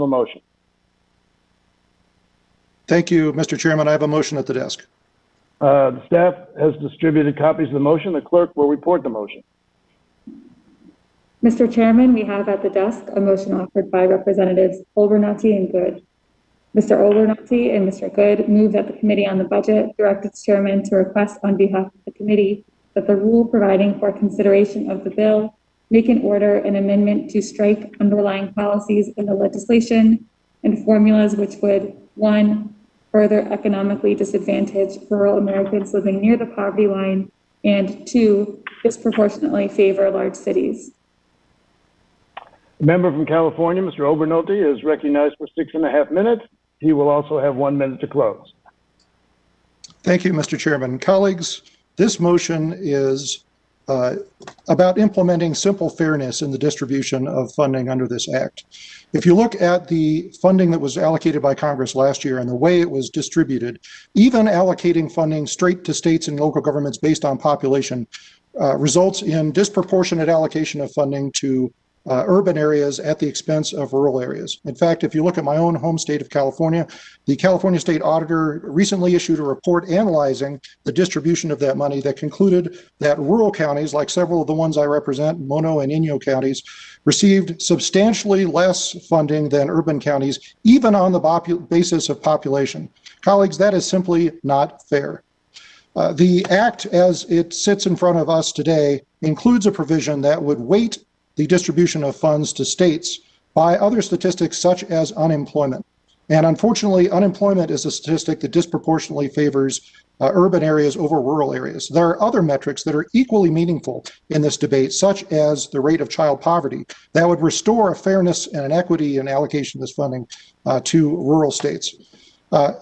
a motion. Thank you, Mr. Chairman. I have a motion at the desk. The staff has distributed copies of the motion. The clerk will report the motion. Mr. Chairman, we have at the desk a motion offered by Representatives Obernolte and Good. Mr. Obernolte and Mr. Good move that the Committee on the Budget direct its chairman to request on behalf of the committee that the rule providing for consideration of the bill make an order an amendment to strike underlying policies in the legislation and formulas which would, 1, further economically disadvantage rural Americans living near the poverty line, and 2, disproportionately favor large cities. The member from California, Mr. Obernolte, is recognized for 6.5 minutes. He will also have 1 minute to close. Thank you, Mr. Chairman. Colleagues, this motion is about implementing simple fairness in the distribution of funding under this act. If you look at the funding that was allocated by Congress last year and the way it was distributed, even allocating funding straight to states and local governments based on population results in disproportionate allocation of funding to urban areas at the expense of rural areas. In fact, if you look at my own home state of California, the California State Auditor recently issued a report analyzing the distribution of that money that concluded that rural counties, like several of the ones I represent, Mono and Inyo counties, received substantially less funding than urban counties, even on the basis of population. Colleagues, that is simply not fair. The act as it sits in front of us today includes a provision that would weight the distribution of funds to states by other statistics such as unemployment. And unfortunately, unemployment is a statistic that disproportionately favors urban areas over rural areas. There are other metrics that are equally meaningful in this debate, such as the rate of child poverty, that would restore a fairness and an equity in allocation of this funding to rural states.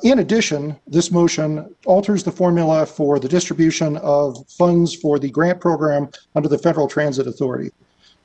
In addition, this motion alters the formula for the distribution of funds for the grant program under the Federal Transit Authority.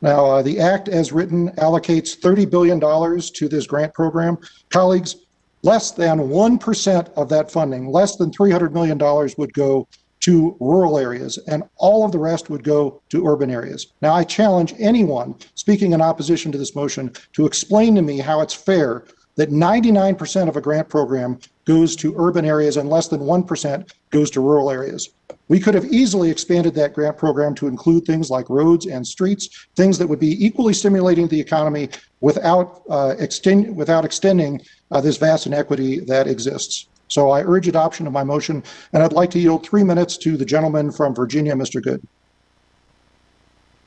Now, the act as written allocates $30 billion to this grant program. Colleagues, less than 1% of that funding, less than $300 million would go to rural areas, and all of the rest would go to urban areas. Now, I challenge anyone speaking in opposition to this motion to explain to me how it's fair that 99% of a grant program goes to urban areas and less than 1% goes to rural areas. We could have easily expanded that grant program to include things like roads and streets, things that would be equally stimulating the economy without extending this vast inequity that exists. So I urge adoption of my motion, and I'd like to yield 3 minutes to the gentleman from Virginia, Mr. Good.